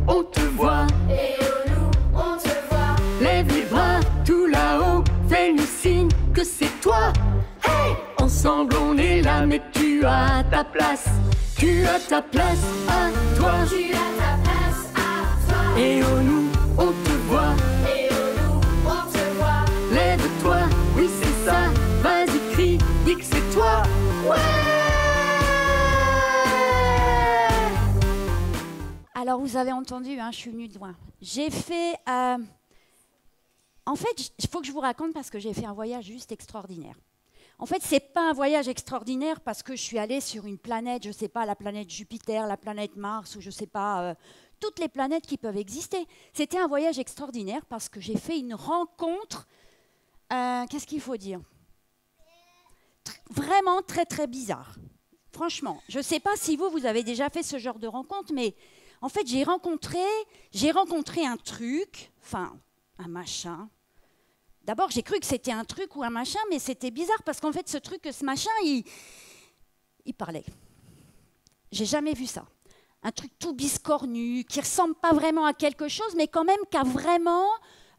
on te voit. Et oh nous, on te voit. Lève les bras tout là-haut, fais-nous signe que c'est toi. Hey! Ensemble on est là, mais tu as ta place. Tu as ta place à toi. Tu as ta place à toi. Et oh nous, on te voit. Et oh nous, on te voit. Lève-toi, oui c'est ça. Vas-y crie, dis que c'est toi. Ouais! Alors, vous avez entendu, hein, je suis venue de loin. J'ai fait... En fait, il faut que je vous raconte parce que j'ai fait un voyage juste extraordinaire. En fait, ce n'est pas un voyage extraordinaire parce que je suis allée sur une planète, je ne sais pas, la planète Jupiter, la planète Mars, ou je ne sais pas, toutes les planètes qui peuvent exister. C'était un voyage extraordinaire parce que j'ai fait une rencontre, qu'est-ce qu'il faut dire? Vraiment très, très bizarre. Franchement, je ne sais pas si vous avez déjà fait ce genre de rencontre, mais en fait, j'ai rencontré un truc, enfin, un machin. D'abord, j'ai cru que c'était un truc ou un machin, mais c'était bizarre parce qu'en fait, ce machin, il parlait. J'ai jamais vu ça. Un truc tout biscornu, qui ressemble pas vraiment à quelque chose, mais quand même qui a vraiment,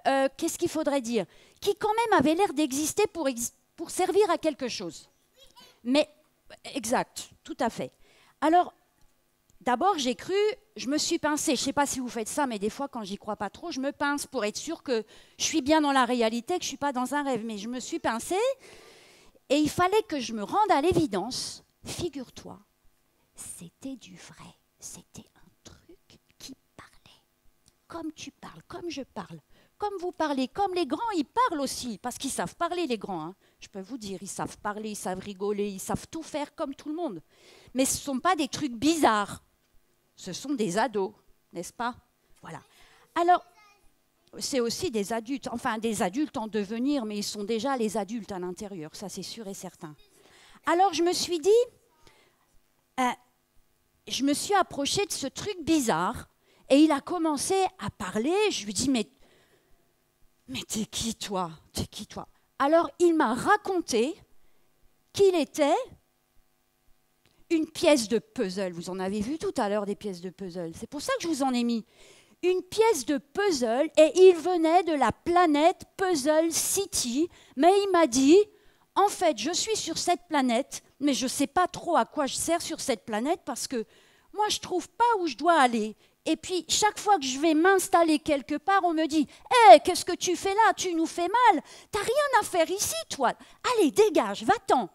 qu'est-ce qu'il faudrait dire? Qui quand même avait l'air d'exister pour servir à quelque chose. Mais, exact, tout à fait. Alors, d'abord, j'ai cru, je me suis pincée. Je ne sais pas si vous faites ça, mais des fois, quand j'y crois pas trop, je me pince pour être sûre que je suis bien dans la réalité, que je ne suis pas dans un rêve. Mais je me suis pincée et il fallait que je me rende à l'évidence. Figure-toi, c'était du vrai. C'était un truc qui parlait. Comme tu parles, comme je parle, comme vous parlez, comme les grands, ils parlent aussi. Parce qu'ils savent parler, les grands. Hein. Je peux vous dire, ils savent parler, ils savent rigoler, ils savent tout faire comme tout le monde. Mais ce ne sont pas des trucs bizarres. Ce sont des ados, n'est-ce pas? Voilà. Alors, c'est aussi des adultes, enfin des adultes en devenir, mais ils sont déjà les adultes à l'intérieur, ça c'est sûr et certain. Alors je me suis dit, je me suis approchée de ce truc bizarre, et il a commencé à parler, je lui ai dit, mais t'es qui toi? T'es qui toi? Alors il m'a raconté qu'il était une pièce de puzzle. Vous en avez vu tout à l'heure des pièces de puzzle. C'est pour ça que je vous en ai mis. Une pièce de puzzle et il venait de la planète Puzzle City. Mais il m'a dit, en fait, je suis sur cette planète, mais je ne sais pas trop à quoi je sers sur cette planète parce que moi, je ne trouve pas où je dois aller. Et puis, chaque fois que je vais m'installer quelque part, on me dit « Hé, qu'est-ce que tu fais là? Tu nous fais mal. T'as rien à faire ici, toi. Allez, dégage, va-t'en. »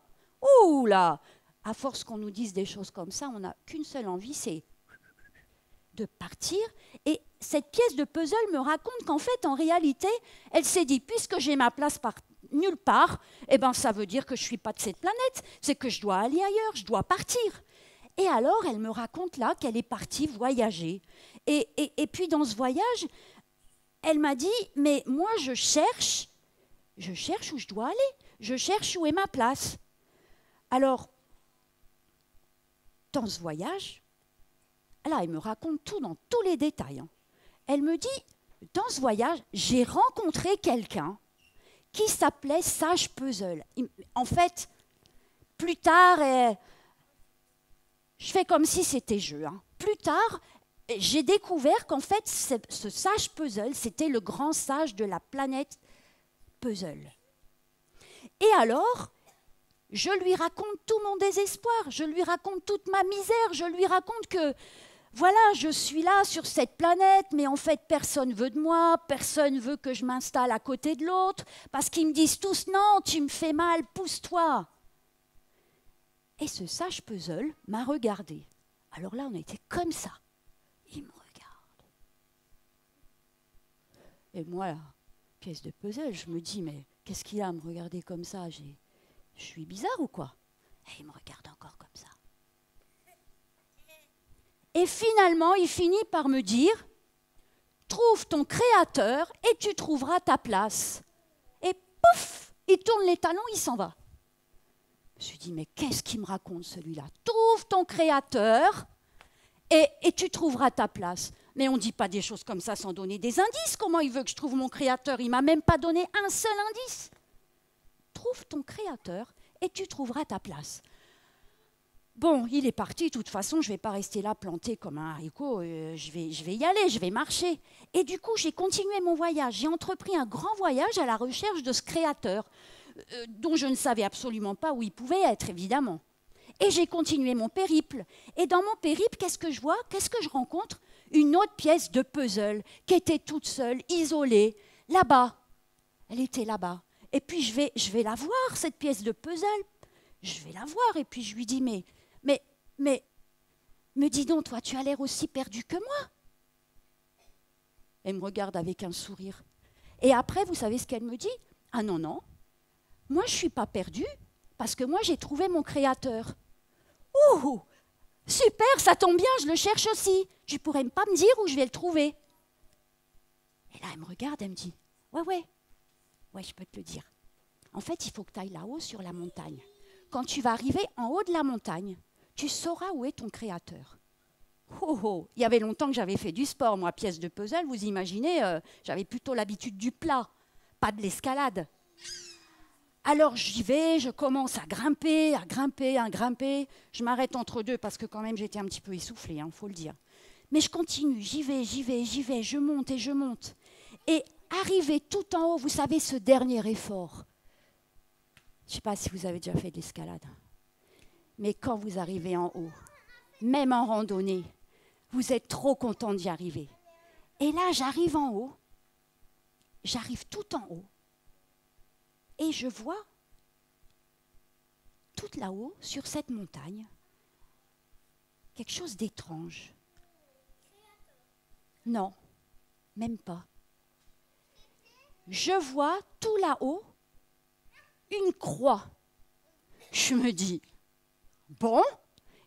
Ouh là! À force qu'on nous dise des choses comme ça, on n'a qu'une seule envie, c'est de partir. Et cette pièce de puzzle me raconte qu'en fait, en réalité, elle s'est dit, puisque j'ai ma place nulle part, eh ben, ça veut dire que je ne suis pas de cette planète, c'est que je dois aller ailleurs, je dois partir. Et alors, elle me raconte là qu'elle est partie voyager. Et puis, dans ce voyage, elle m'a dit, mais moi, je cherche où je dois aller, je cherche où est ma place. Alors, dans ce voyage, là, elle me raconte tout dans tous les détails. Hein. Elle me dit, dans ce voyage, j'ai rencontré quelqu'un qui s'appelait Sage Puzzle. En fait, plus tard, je fais comme si c'était jeu. Hein. Plus tard, j'ai découvert qu'en fait, ce Sage Puzzle, c'était le grand sage de la planète Puzzle. Et alors, je lui raconte tout mon désespoir, je lui raconte toute ma misère, je lui raconte que, voilà, je suis là sur cette planète, mais en fait, personne ne veut de moi, personne ne veut que je m'installe à côté de l'autre, parce qu'ils me disent tous, non, tu me fais mal, pousse-toi. Et ce sage puzzle m'a regardé. Alors là, on était comme ça. Il me regarde. Et moi, la pièce de puzzle, je me dis, mais qu'est-ce qu'il a à me regarder comme ça? Je suis bizarre ou quoi? Et il me regarde encore comme ça. Et finalement, il finit par me dire, trouve ton créateur et tu trouveras ta place. Et pouf, il tourne les talons, il s'en va. Je me suis dit, mais qu'est-ce qu'il me raconte celui-là? Trouve ton créateur et tu trouveras ta place. Mais on ne dit pas des choses comme ça sans donner des indices. Comment il veut que je trouve mon créateur? Il ne m'a même pas donné un seul indice. Trouve ton créateur et tu trouveras ta place. Bon, il est parti, de toute façon, je ne vais pas rester là planté comme un haricot, je vais y aller, je vais marcher. Et du coup, j'ai continué mon voyage. J'ai entrepris un grand voyage à la recherche de ce créateur, dont je ne savais absolument pas où il pouvait être, évidemment. Et j'ai continué mon périple. Et dans mon périple, qu'est-ce que je vois? Qu'est-ce que je rencontre? Une autre pièce de puzzle qui était toute seule, isolée, là-bas. Elle était là-bas. Et puis je vais la voir, cette pièce de puzzle. Je vais la voir. Et puis je lui dis, mais, dis donc, toi, tu as l'air aussi perdu que moi. Elle me regarde avec un sourire. Et après, vous savez ce qu'elle me dit? Ah non, non, moi, je ne suis pas perdue, parce que moi, j'ai trouvé mon créateur. Ouh, super, ça tombe bien, je le cherche aussi. Tu pourrais pas me dire où je vais le trouver? Et là, elle me regarde, elle me dit, ouais, je peux te le dire. En fait, il faut que tu ailles là-haut sur la montagne. Quand tu vas arriver en haut de la montagne, tu sauras où est ton créateur. Oh, il y avait longtemps que j'avais fait du sport, moi, pièce de puzzle, vous imaginez, j'avais plutôt l'habitude du plat, pas de l'escalade. Alors j'y vais, je commence à grimper. Je m'arrête entre deux parce que quand même j'étais un petit peu essoufflée, hein, faut le dire. Mais je continue, j'y vais, je monte et je monte. Et arrivé tout en haut, vous savez, ce dernier effort. Je ne sais pas si vous avez déjà fait de l'escalade. Mais quand vous arrivez en haut, même en randonnée, vous êtes trop content d'y arriver. Et là, j'arrive en haut, j'arrive tout en haut. Et je vois, tout là-haut, sur cette montagne, quelque chose d'étrange. Non, même pas. Je vois tout là-haut une croix. Je me dis, bon,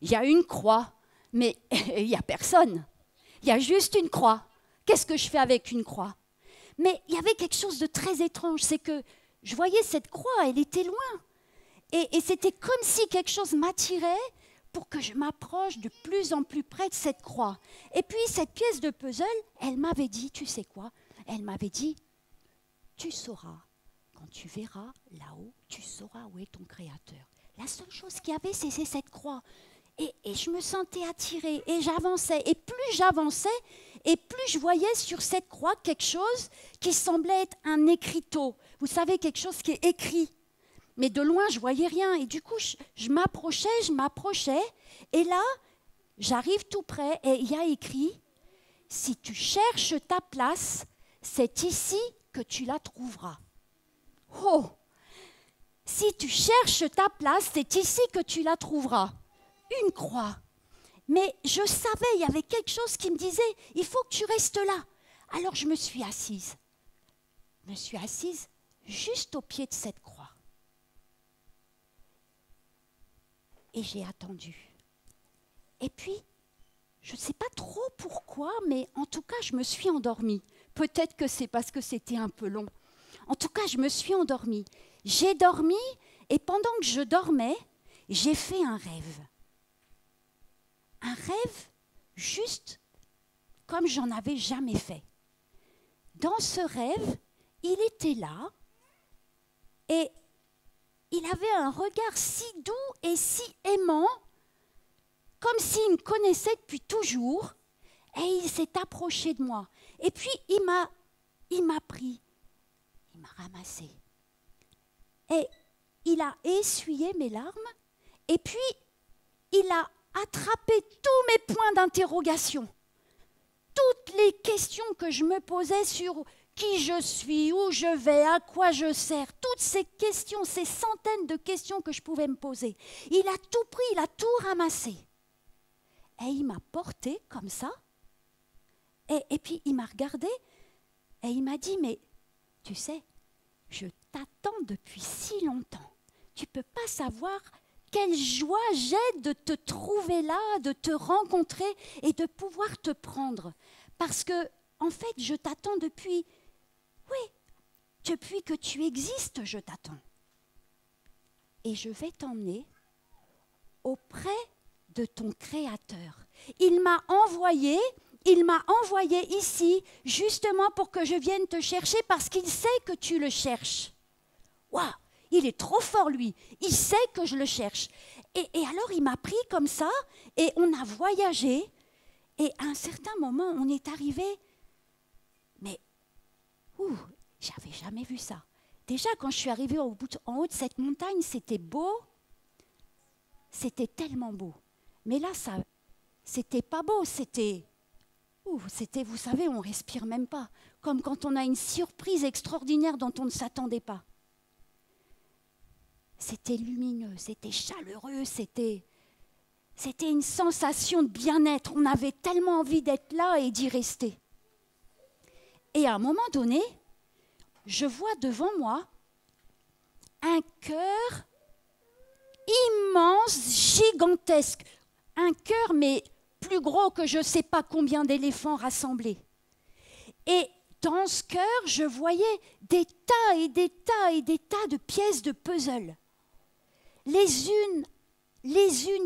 il y a une croix, mais il n'y a personne. Il y a juste une croix. Qu'est-ce que je fais avec une croix? Mais il y avait quelque chose de très étrange, c'est que je voyais cette croix, elle était loin. Et c'était comme si quelque chose m'attirait pour que je m'approche de plus en plus près de cette croix. Et puis cette pièce de puzzle, elle m'avait dit, tu sais quoi? Elle m'avait dit, tu sauras, quand tu verras là-haut, tu sauras où est ton créateur. La seule chose qu'il y avait, c'est cette croix. Et je me sentais attirée et j'avançais. Et plus j'avançais, et plus je voyais sur cette croix quelque chose qui semblait être un écriteau. Vous savez, quelque chose qui est écrit. Mais de loin, je ne voyais rien. Et du coup, je m'approchais. Et là, j'arrive tout près et il y a écrit « Si tu cherches ta place, c'est ici que tu la trouveras. » Oh! Si tu cherches ta place, c'est ici que tu la trouveras. Une croix. Mais je savais, il y avait quelque chose qui me disait, il faut que tu restes là. Alors je me suis assise. Je me suis assise juste au pied de cette croix. Et j'ai attendu. Et puis, je ne sais pas trop pourquoi, mais en tout cas, je me suis endormie. Peut-être que c'est parce que c'était un peu long. En tout cas, je me suis endormie. J'ai dormi et pendant que je dormais, j'ai fait un rêve. Un rêve juste comme j'en avais jamais fait. Dans ce rêve, il était là et il avait un regard si doux et si aimant, comme s'il me connaissait depuis toujours, et il s'est approché de moi. Et puis il m'a pris, il m'a ramassé. Et il a essuyé mes larmes, et puis il a attrapé tous mes points d'interrogation. Toutes les questions que je me posais sur qui je suis, où je vais, à quoi je sers, toutes ces questions, ces centaines de questions que je pouvais me poser. Il a tout pris, il a tout ramassé. Et il m'a porté comme ça, et puis il m'a regardé, et il m'a dit, mais tu sais, je t'attends depuis si longtemps. Tu ne peux pas savoir quelle joie j'ai de te trouver là, de te rencontrer et de pouvoir te prendre. Parce que, en fait, je t'attends depuis que tu existes, je t'attends. Et je vais t'emmener auprès de ton Créateur. Il m'a envoyé ici justement pour que je vienne te chercher parce qu'il sait que tu le cherches. Waouh, il est trop fort lui, il sait que je le cherche. Et alors, il m'a pris comme ça, et on a voyagé, et à un certain moment, on est arrivé, mais, j'avais jamais vu ça. Déjà, quand je suis arrivée en haut de cette montagne, c'était beau, c'était tellement beau. Mais là, ça, c'était pas beau, c'était, vous savez, on respire même pas, comme quand on a une surprise extraordinaire dont on ne s'attendait pas. C'était lumineux, c'était chaleureux, c'était une sensation de bien-être. On avait tellement envie d'être là et d'y rester. Et à un moment donné, je vois devant moi un cœur immense, gigantesque. Un cœur, mais plus gros que je ne sais pas combien d'éléphants rassemblés. Et dans ce cœur, je voyais des tas et des tas et des tas de pièces de puzzle. Les unes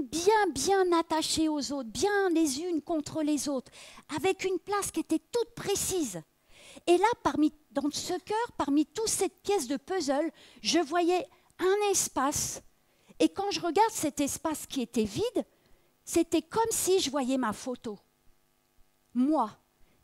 bien attachées aux autres, bien les unes contre les autres, avec une place qui était toute précise. Et là, dans ce cœur, parmi toutes ces pièces de puzzle, je voyais un espace. Et quand je regarde cet espace qui était vide, c'était comme si je voyais ma photo. Moi,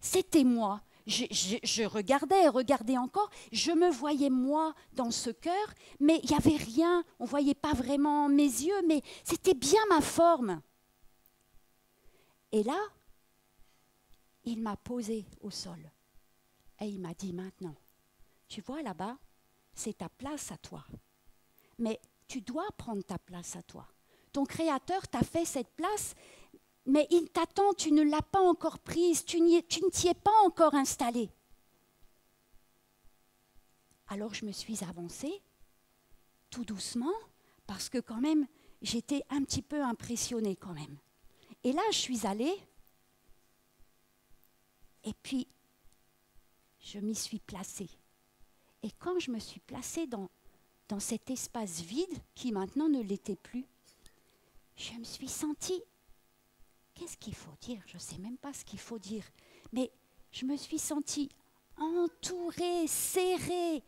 c'était moi. Je regardais encore, je me voyais moi dans ce cœur, mais il n'y avait rien, on ne voyait pas vraiment mes yeux, mais c'était bien ma forme. Et là, il m'a posé au sol et il m'a dit maintenant, tu vois là-bas, c'est ta place à toi, mais tu dois prendre ta place à toi. Ton Créateur t'a fait cette place, mais il t'attend, tu ne l'as pas encore prise, tu ne t'y es pas encore installé. Alors je me suis avancée, tout doucement, parce que quand même, j'étais un petit peu impressionnée quand même. Et là, je suis allée, et puis, je m'y suis placée. Et quand je me suis placée dans cet espace vide, qui maintenant ne l'était plus, je me suis sentie... Qu'est-ce qu'il faut dire? Je ne sais même pas ce qu'il faut dire. Mais je me suis sentie entourée, serrée,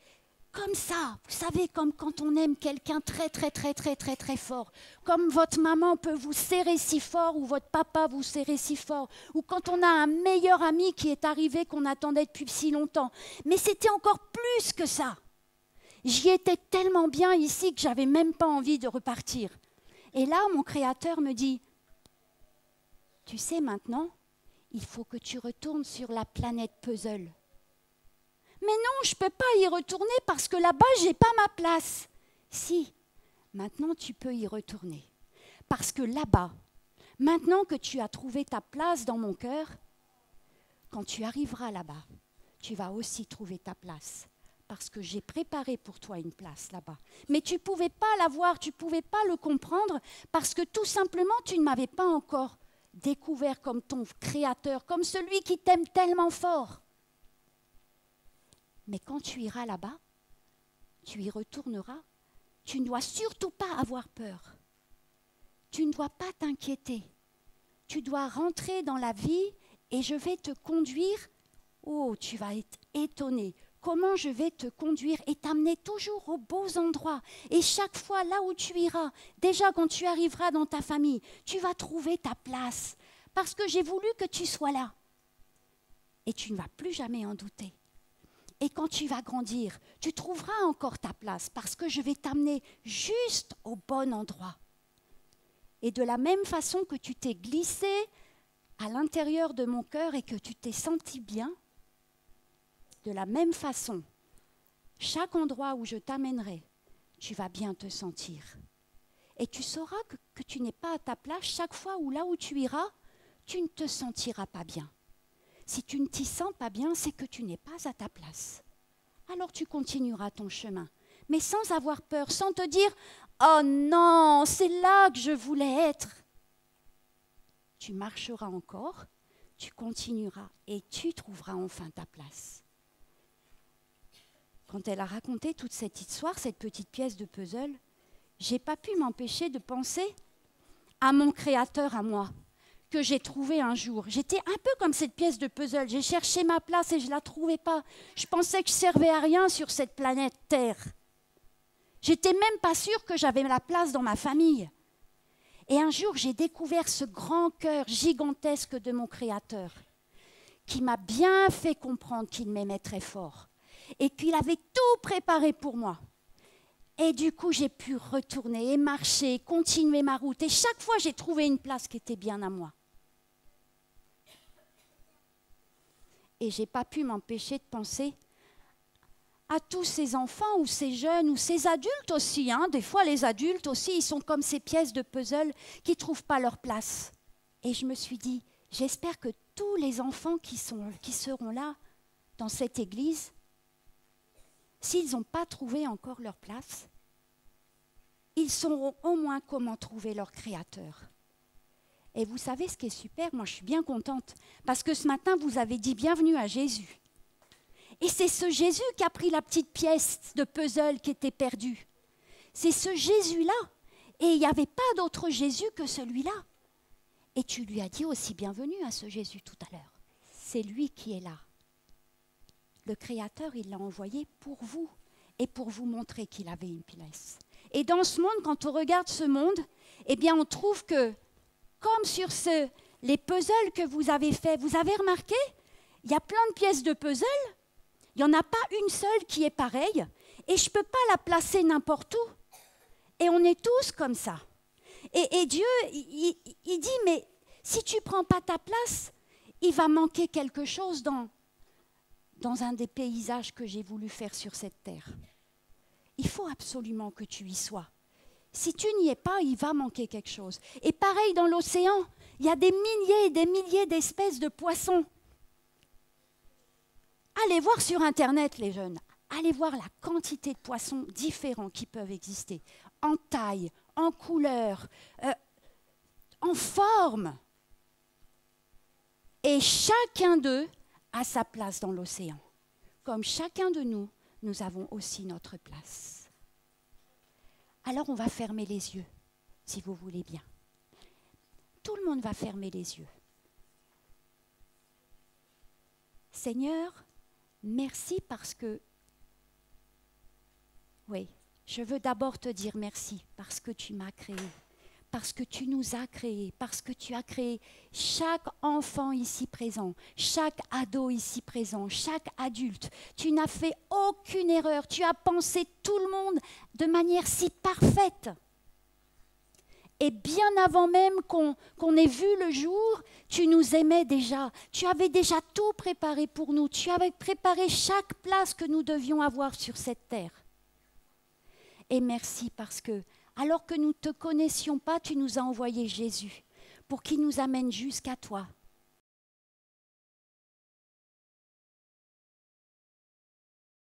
comme ça. Vous savez, comme quand on aime quelqu'un très, très, très, très, très, très fort. Comme votre maman peut vous serrer si fort ou votre papa vous serrer si fort. Ou quand on a un meilleur ami qui est arrivé qu'on attendait depuis si longtemps. Mais c'était encore plus que ça. J'y étais tellement bien ici que je n'avais même pas envie de repartir. Et là, mon Créateur me dit... Tu sais maintenant, il faut que tu retournes sur la planète puzzle. Mais non, je ne peux pas y retourner parce que là-bas, je n'ai pas ma place. Si, maintenant tu peux y retourner. Parce que là-bas, maintenant que tu as trouvé ta place dans mon cœur, quand tu arriveras là-bas, tu vas aussi trouver ta place. Parce que j'ai préparé pour toi une place là-bas. Mais tu ne pouvais pas la voir, tu ne pouvais pas le comprendre parce que tout simplement, tu ne m'avais pas encore découvert comme ton Créateur, comme celui qui t'aime tellement fort. Mais quand tu iras là-bas, tu y retourneras, tu ne dois surtout pas avoir peur. Tu ne dois pas t'inquiéter. Tu dois rentrer dans la vie et je vais te conduire. Oh, tu vas être étonné. Comment je vais te conduire et t'amener toujours aux beaux endroits. Et chaque fois, là où tu iras, déjà quand tu arriveras dans ta famille, tu vas trouver ta place. Parce que j'ai voulu que tu sois là. Et tu ne vas plus jamais en douter. Et quand tu vas grandir, tu trouveras encore ta place parce que je vais t'amener juste au bon endroit. Et de la même façon que tu t'es glissé à l'intérieur de mon cœur et que tu t'es senti bien, de la même façon, chaque endroit où je t'amènerai, tu vas bien te sentir. Et tu sauras que tu n'es pas à ta place chaque fois où là où tu iras, tu ne te sentiras pas bien. Si tu ne t'y sens pas bien, c'est que tu n'es pas à ta place. Alors tu continueras ton chemin, mais sans avoir peur, sans te dire « Oh non, c'est là que je voulais être !» Tu marcheras encore, tu continueras et tu trouveras enfin ta place. Quand elle a raconté toute cette histoire, cette petite pièce de puzzle, j'ai pas pu m'empêcher de penser à mon Créateur, à moi, que j'ai trouvé un jour. J'étais un peu comme cette pièce de puzzle. J'ai cherché ma place et je ne la trouvais pas. Je pensais que je servais à rien sur cette planète Terre. J'étais même pas sûre que j'avais la place dans ma famille. Et un jour, j'ai découvert ce grand cœur gigantesque de mon Créateur qui m'a bien fait comprendre qu'il m'aimait très fort et qu'il avait tout préparé pour moi. Et du coup, j'ai pu retourner et marcher, continuer ma route. Et chaque fois, j'ai trouvé une place qui était bien à moi. Et je n'ai pas pu m'empêcher de penser à tous ces enfants ou ces jeunes ou ces adultes aussi. Des fois, les adultes aussi, ils sont comme ces pièces de puzzle qui ne trouvent pas leur place. Et je me suis dit, j'espère que tous les enfants qui seront là, dans cette église, s'ils n'ont pas trouvé encore leur place, ils sauront au moins comment trouver leur Créateur. Et vous savez ce qui est super, moi je suis bien contente, parce que ce matin, vous avez dit bienvenue à Jésus. Et c'est ce Jésus qui a pris la petite pièce de puzzle qui était perdue. C'est ce Jésus-là. Et il n'y avait pas d'autre Jésus que celui-là. Et tu lui as dit aussi bienvenue à ce Jésus tout à l'heure. C'est lui qui est là. Le Créateur, il l'a envoyé pour vous et pour vous montrer qu'il avait une place. Et dans ce monde, quand on regarde ce monde, eh bien on trouve que, comme sur les puzzles que vous avez faits, vous avez remarqué, il y a plein de pièces de puzzle. Il n'y en a pas une seule qui est pareille et je ne peux pas la placer n'importe où. Et on est tous comme ça. Et Dieu, il dit, mais si tu ne prends pas ta place, il va manquer quelque chose dans un des paysages que j'ai voulu faire sur cette terre. Il faut absolument que tu y sois. Si tu n'y es pas, il va manquer quelque chose. Et pareil dans l'océan, il y a des milliers et des milliers d'espèces de poissons. Allez voir sur Internet, les jeunes. Allez voir la quantité de poissons différents qui peuvent exister. En taille, en couleur, en forme. Et chacun d'eux a sa place dans l'océan. Comme chacun de nous, nous avons aussi notre place. Alors on va fermer les yeux, si vous voulez bien. Tout le monde va fermer les yeux. Seigneur, merci parce que, oui, je veux d'abord te dire merci parce que tu m'as créé, parce que tu nous as créés, parce que tu as créé chaque enfant ici présent, chaque ado ici présent, chaque adulte. Tu n'as fait aucune erreur, tu as pensé tout le monde de manière si parfaite. Et bien avant même qu'on ait vu le jour, tu nous aimais déjà. Tu avais déjà tout préparé pour nous. Tu avais préparé chaque place que nous devions avoir sur cette terre. Et merci parce que, alors que nous ne te connaissions pas, tu nous as envoyé Jésus pour qu'il nous amène jusqu'à toi.